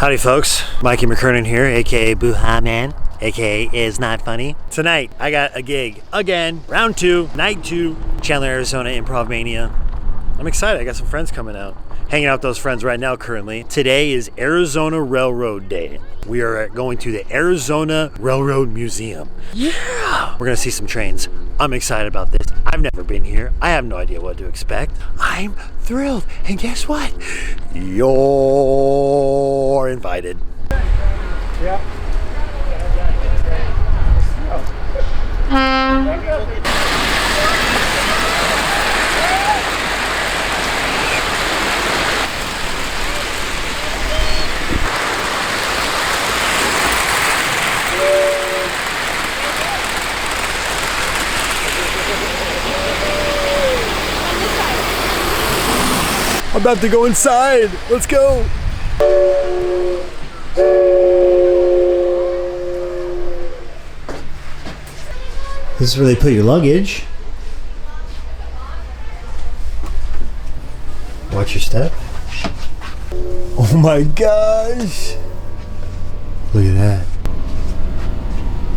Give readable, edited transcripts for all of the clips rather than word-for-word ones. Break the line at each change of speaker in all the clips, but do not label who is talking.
Howdy folks, Mikey McKernan here, aka Boo-Ha Man, aka Is Not Funny. Tonight, I got a gig again, round 2, night 2, Chandler, Arizona, Improvmania. I'm excited, I got some friends coming out. Hanging out with those friends right now currently. Today is Arizona Railroad Day. We are going to the Arizona Railroad Museum. Yeah! We're gonna see some trains. I'm excited about this. I've never been here. I have no idea what to expect. I'm thrilled. And guess what? You're invited.
Yeah.
I'm about to go inside. Let's go. This is where they put your luggage. Watch your step. Oh my gosh. Look at that.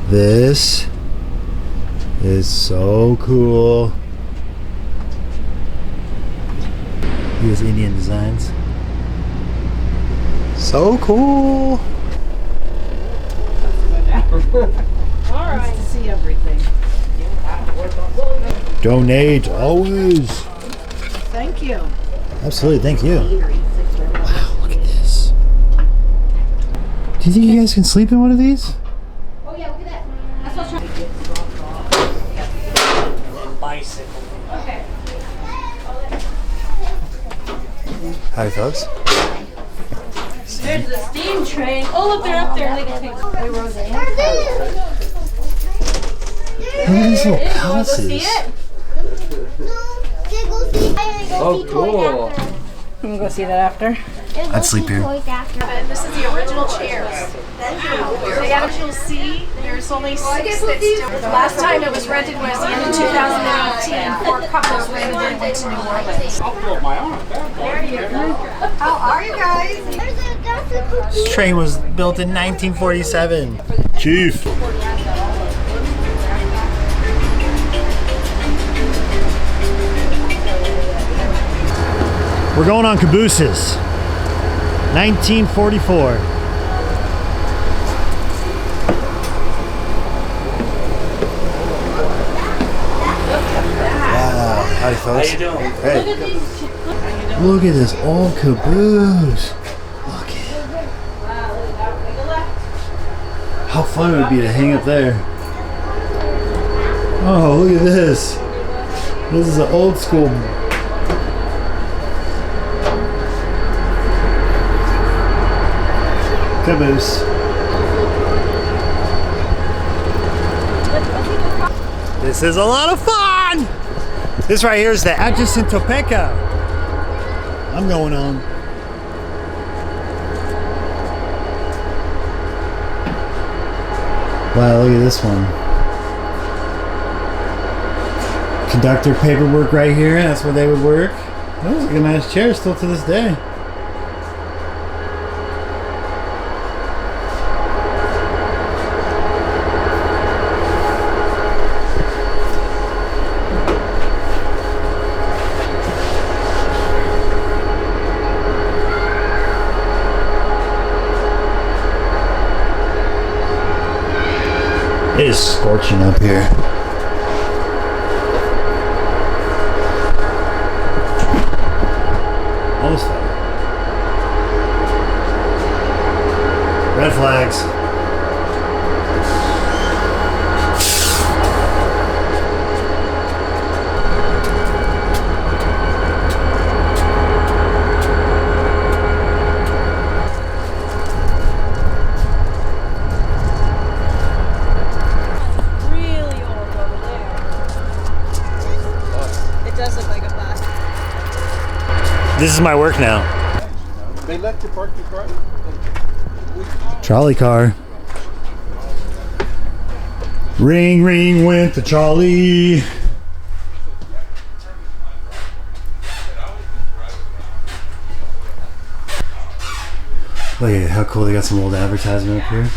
This is so cool. These Indian designs. So cool.
All right. To see everything.
Donate always.
Thank you.
Absolutely, thank you. Wow, look at this. Do you think you guys can sleep in one of these?
Oh yeah, look at that. That's what I'm trying.
Bicycle.
Okay.
Hi, folks.
There's the steam train. Oh, look, they're up there. They can take. Wait, Roseanne.
Look at these little
You want to go
palaces.
see it?
Oh, cool.
You can go see that after.
I'd sleep here.
And this is the original chairs. They actually see there's only 6 that's still. The last time it was rented was the end of 2018. 4 couples rented it and went to New Orleans. There you go. How are you guys?
This train was built in 1947. Chief. We're going on cabooses. 1944. Wow. Hi, folks. How you doing? Hey. Look at this old caboose. Look at it. How fun it would be to hang up there. Oh, look at this. This is an old school. Caboose. This is a lot of fun! This right here is the adjacent Topeka. I'm going on. Wow, look at this one. Conductor paperwork right here, that's where they would work. Those are a nice chair still to this day. It is scorching up here. Almost there. Red flags. This is my work now.
They let you park your car?
Trolley car. Ring, ring, went to Charlie. Look at how cool, they got some old advertisement up here.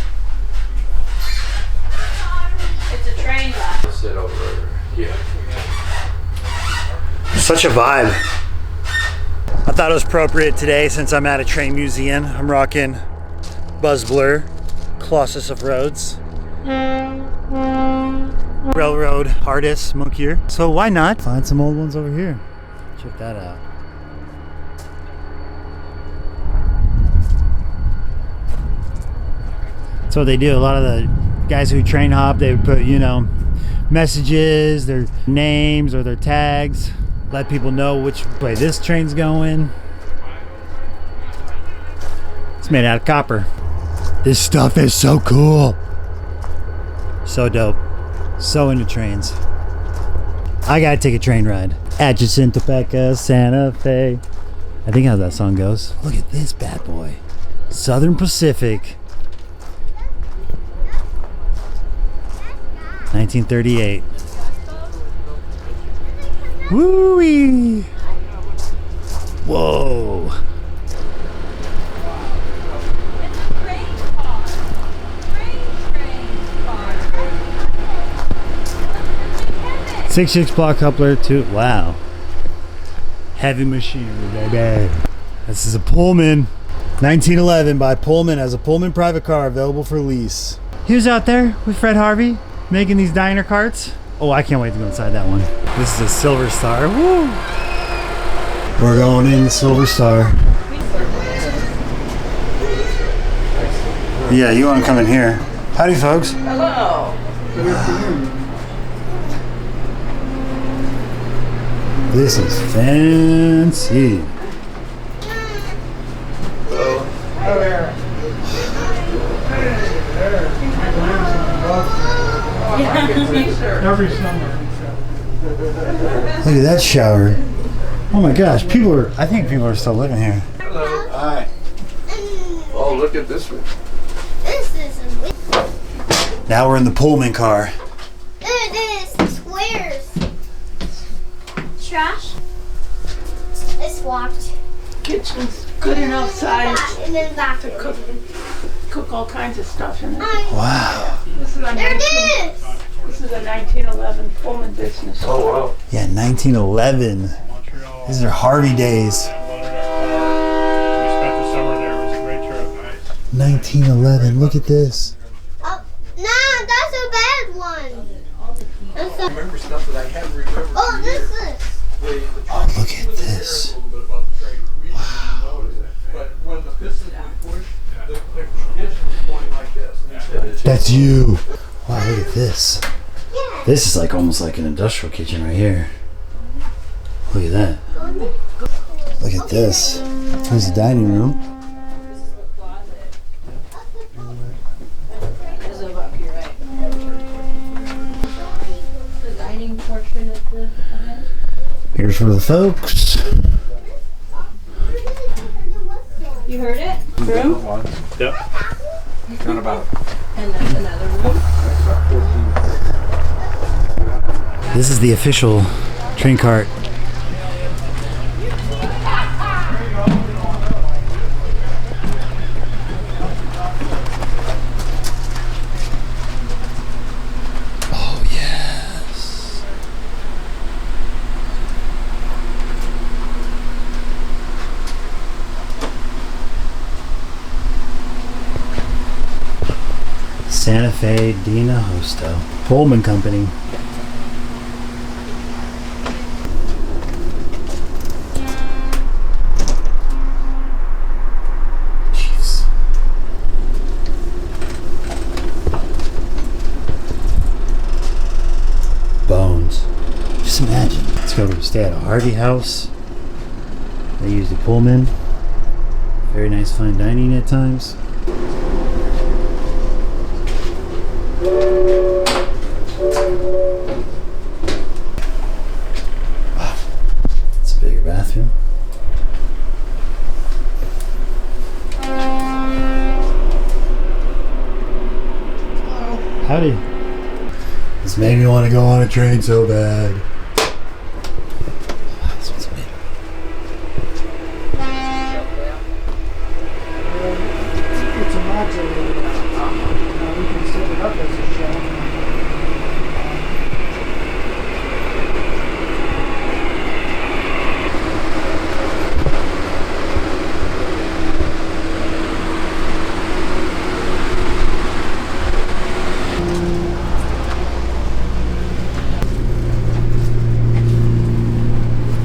It's a train line.
Sit over here.
Such a vibe. I thought it was appropriate today since I'm at a train museum. I'm rocking Buzz Blur, Colossus of Rhodes. Railroad artist, Monkier. So why not find some old ones over here? Check that out. That's what they do. A lot of the guys who train hop, they would put, you know, messages, their names or their tags, let people know which way this train's going. It's made out of copper. This stuff is so cool. So dope. So into trains. I gotta take a train ride. Atchison, Topeka, Santa Fe. I think how that song goes. Look at this bad boy. Southern Pacific. 1938. Woo-wee! Whoa! Six block coupler to wow. Heavy machinery, baby. This is a Pullman. 1911 by Pullman as a Pullman private car available for lease. He was out there with Fred Harvey making these diner carts. Oh, I can't wait to go inside that one. This is a Silver Star. Woo! We're going in the Silver Star. Yeah, you want to come in here. Howdy, folks.
Hello.
This is fancy.
Every summer.
Look at that shower. Oh my gosh, I think people are still living here.
Hello. Hi. Oh, look at this one.
Now we're in the Pullman car.
Look at this, squares. Trash. It's locked.
Kitchen's good enough size
And then back.
to cook all kinds of stuff in it.
Wow.
This is a
There it is.
This is a 1911 Pullman business.
Oh, wow.
Yeah, 1911. These are Harvey days. 1911. Look at this.
Oh, no, that's a bad one. That's a,
Remember stuff that I haven't remembered.
oh, this is.
Oh, look at this.
Wow. But when the pistons would push, the condition was going like this.
That's you. Wow, look at this. This is like almost like an industrial kitchen right here. Look at that. Look at this. Here's the dining room.
The dining portion of the event.
Here's for the folks.
You heard it? Room?
Got about
And then another room.
14.
This is the official train cart. Oh, yes. Santa Fe Dina Hosto. Pullman Company. Jeez. Bones. Just imagine. Let's go stay at a Harvey house. They use the Pullman. Very nice fine dining at times. It's a bigger bathroom. Howdy. This made me want to go on a train so bad. This one's made.
Absolutely. You know, we can set it up as a show.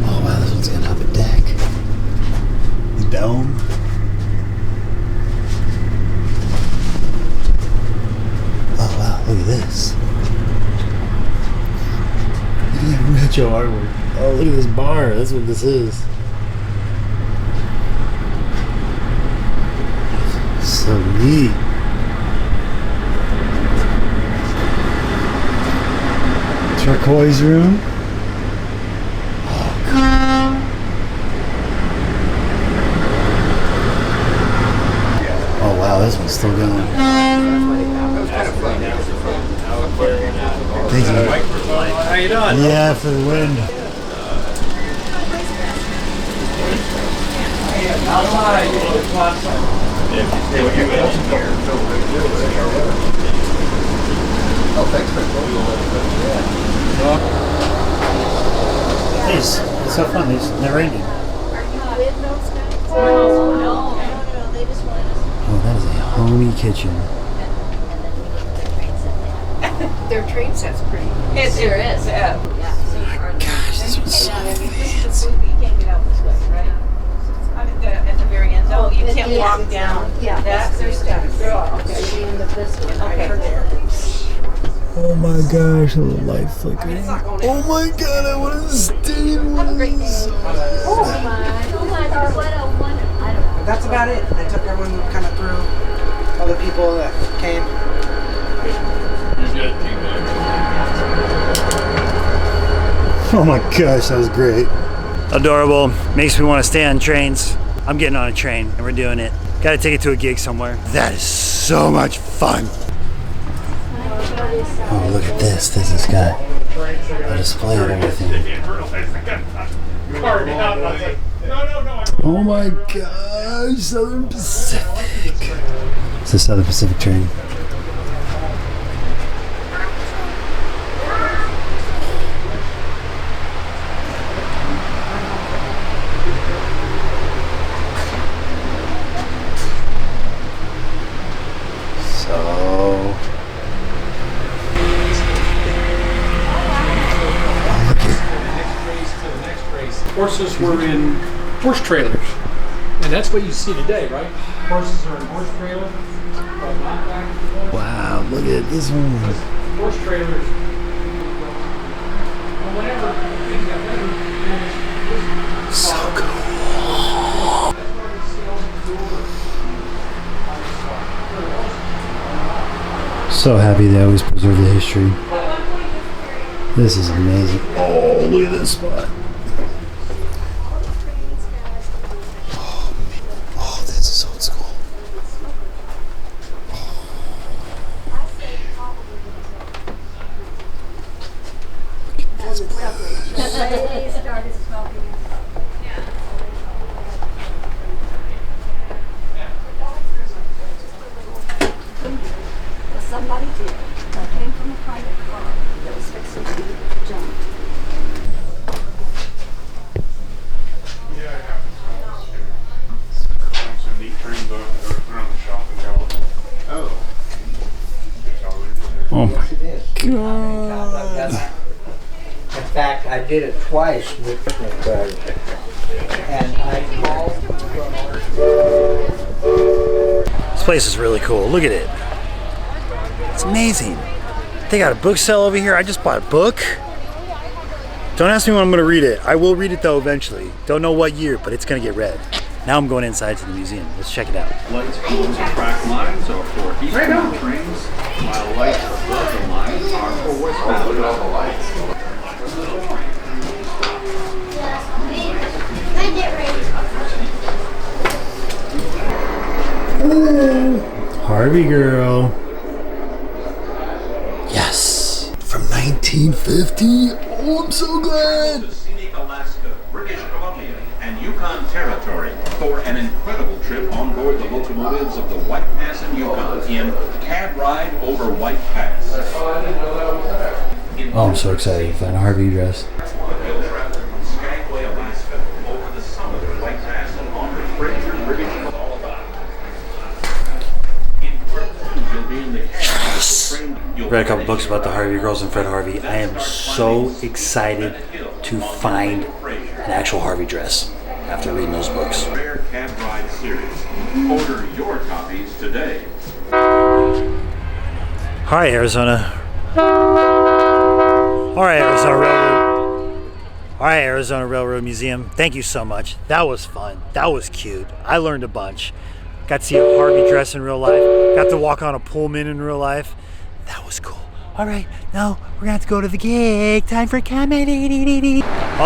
Oh wow, this one's gonna have a deck. The dome. Oh wow, look at this. Look at that retro artwork. Oh, look at this bar. That's what this is. So neat. Turquoise room. Oh, God. Oh wow, this one's still going. Thank you.
How you doing?
Yeah, for the wind. It's so fun. It's never ending. Oh, that is a homey kitchen.
Their train set's pretty.
It sure is, yeah.
Gosh, this one's so fancy.
You can't get out this way, right? At the very end, no, you can't walk down.
Yeah,
That's their steps.
Okay.
Okay.
Oh my gosh, a little light flickering. Oh my god, I want to stay in one of these.
But that's about it. I took everyone kind of through all the people that came.
Oh my gosh, that was great. Adorable. Makes me want to stay on trains. I'm getting on a train and we're doing it. Gotta take it to a gig somewhere. That is so much fun. Oh, look at this. This has got a display of everything. Oh my gosh, Southern Pacific. It's the Southern Pacific train.
Horses were in horse trailers, and that's what you see today, right? Horses are in horse trailers, but not back to the
Wow, look at this one.
horse trailers. Well, whenever things got better,
So cool. So happy they always preserve the history. This is amazing. Oh, look at this spot. Oh, this is old school.
Somebody did. I came from a private car that was fixing to be jumped.
Oh my god.
In fact, I did it twice with picnic and I called.
This place is really cool. Look at it. It's amazing. They got a book sale over here. I just bought a book. Don't ask me when I'm going to read it. I will read it though eventually. Don't know what year, but it's going to get read. Now I'm going inside to the museum. Let's check it out.
Lights, cones, and track lines are for eastbound trains, while lights above the lines are for westbound. Look at all the lights.
Harvey girl. Yes. From 1950. Oh, I'm so glad.
Scenic Alaska, British Columbia, and and Yukon Territory for an incredible trip on board the locomotives of the White Pass and Yukon in Cab Ride over White Pass.
Oh, I'm so excited to find a Harvey dress.
We'll travel from Skagway, Alaska, over the summit of White Pass and on to Fraser, British all about. In part 2, you'll be in the cab.
Read a couple books about the Harvey girls and Fred Harvey. I am so excited to find an actual Harvey dress after reading those books.
Rare Cab Ride series. Order your copies today.
All right, Arizona. All right, Arizona Railroad. All right, Arizona Railroad Museum. Thank you so much. That was fun. That was cute. I learned a bunch. Got to see a Harvey dress in real life. Got to walk on a Pullman in real life. That was cool. All right, now we're gonna have to go to the gig. Time for comedy. All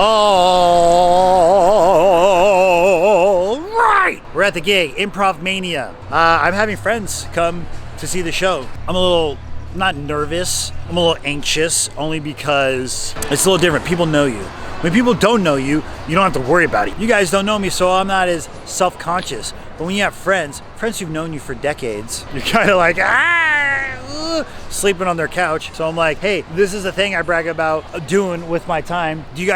right, we're at the gig, Improvmania. I'm having friends come to see the show. I'm a little, not nervous, I'm a little anxious, only because it's a little different. People know you. When people don't know you, you don't have to worry about it. You guys don't know me, so I'm not as self-conscious. But when you have friends who've known you for decades, you're kind of like, sleeping on their couch. So I'm like, hey, this is a thing I brag about doing with my time. Do you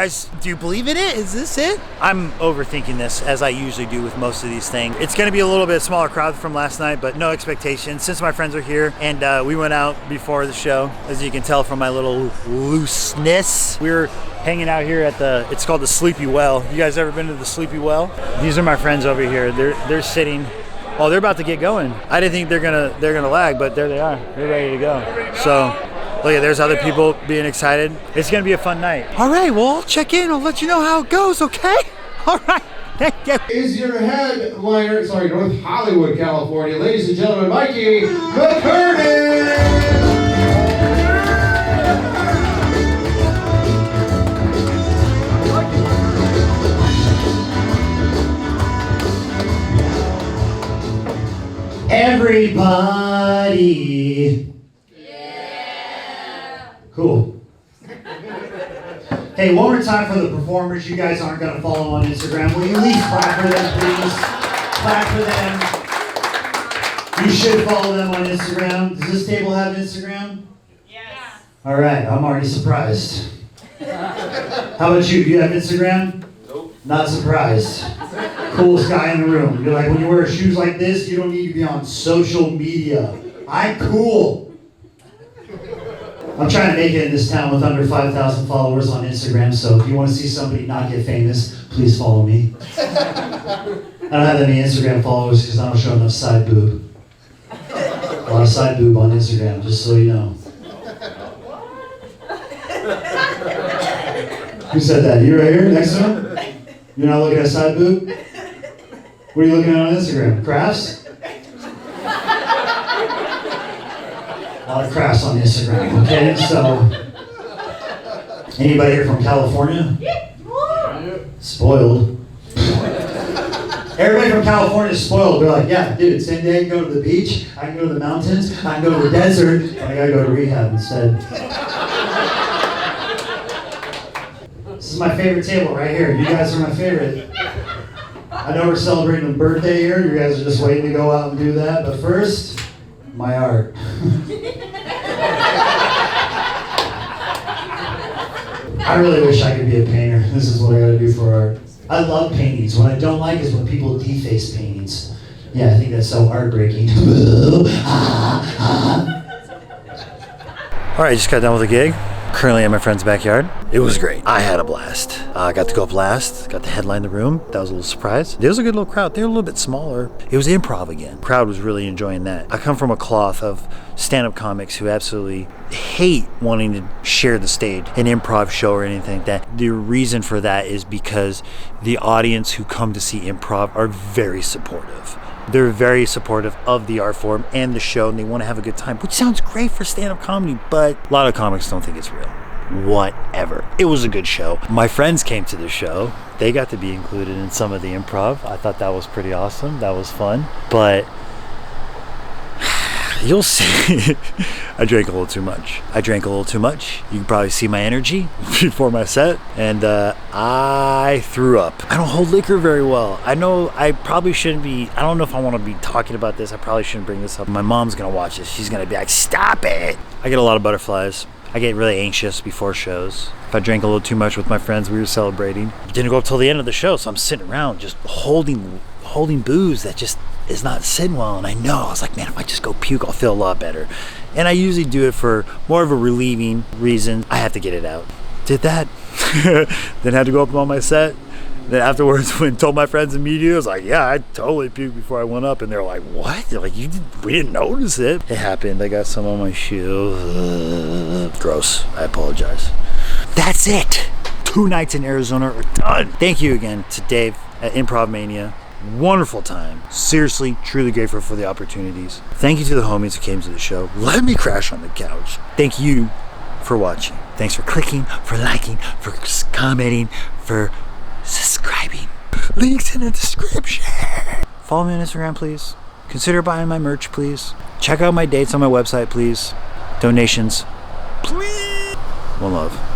believe in it? Is this it? I'm overthinking this, as I usually do with most of these things. It's gonna be a little bit smaller crowd from last night, but no expectations since my friends are here. And we went out before the show, as you can tell from my little looseness. We were hanging out here at it's called the Sleepy Well. You guys ever been to the Sleepy Well? These are my friends over here. They're sitting. Oh, they're about to get going. I didn't think they're gonna lag, but there they are. They're ready to go. So, look at, there's other people being excited. It's gonna be a fun night. All right, well, I'll check in. I'll let you know how it goes, okay? All right, thank you.
Is your headliner, North Hollywood, California. Ladies and gentlemen, Mikey, McKernan!
Everybody. Yeah. Cool. Hey, one more time for the performers you guys aren't going to follow on Instagram. Will you at least clap for them, please? Clap for them. You should follow them on Instagram. Does this table have Instagram? Yes. All right, I'm already surprised. How about you? Do you have Instagram? Nope. Not surprised. Coolest guy in the room. You're like, when you wear shoes like this, you don't need to be on social media. I'm cool. I'm trying to make it in this town with under 5,000 followers on Instagram, so if you want to see somebody not get famous, please follow me. I don't have any Instagram followers because I don't show enough side boob. A lot of side boob on Instagram, just so you know. Who said that? You right here next to him? You're not looking at side boob? What are you looking at on Instagram? Crafts? A lot of crafts on Instagram, okay? So, anybody here from California? Spoiled. Everybody from California is spoiled. They're like, yeah, dude, same day I can go to the beach, I can go to the mountains, I can go to the desert, but I gotta go to rehab instead. This is my favorite table right here. You guys are my favorite. I know we're celebrating a birthday here. You guys are just waiting to go out and do that. But first, my art. I really wish I could be a painter. This is what I gotta do for art. I love paintings. What I don't like is when people deface paintings. Yeah, I think that's so heartbreaking. All right, just got done with the gig. Currently in my friend's backyard. It was great. I had a blast. I got to go up last, got to headline the room. That was a little surprise. There was a good little crowd. They were a little bit smaller. It was improv again. The crowd was really enjoying that. I come from a cloth of stand-up comics who absolutely hate wanting to share the stage, an improv show or anything like that. The reason for that is because the audience who come to see improv are very supportive. They're very supportive of the art form and the show, and they want to have a good time, which sounds great for stand-up comedy, but a lot of comics don't think it's real. Whatever. It was a good show. My friends came to the show. They got to be included in some of the improv. I thought that was pretty awesome. That was fun. But You'll see. I drank a little too much. You can probably see my energy before my set. And I threw up. I don't hold liquor very well. I know I probably shouldn't be, I don't know if I want to be talking about this. I probably shouldn't bring this up. My mom's gonna watch this. She's gonna be like, stop it. I get a lot of butterflies. I get really anxious before shows. If I drank a little too much with my friends, we were celebrating. It didn't go up till the end of the show, so I'm sitting around just holding booze that just is not sitting well. And I know, I was like, man, if I just go puke, I'll feel a lot better. And I usually do it for more of a relieving reason. I have to get it out. Did that. Then had to go up on my set. Then afterwards, when I told my friends in media, I was like, yeah, I totally puked before I went up. And they're like, what? They're like, we didn't notice it. It happened. I got some on my shoe. Gross. I apologize. That's it. 2 nights in Arizona are done. Thank you again to Dave at Improvmania. Wonderful time. Seriously, truly grateful for the opportunities. Thank you to the homies who came to the show. Let me crash on the couch. Thank you for watching. Thanks for clicking, for liking, for commenting, for subscribing. Links in the description. Follow me on Instagram, please. Consider buying my merch, please. Check out my dates on my website, please. Donations, please. One love.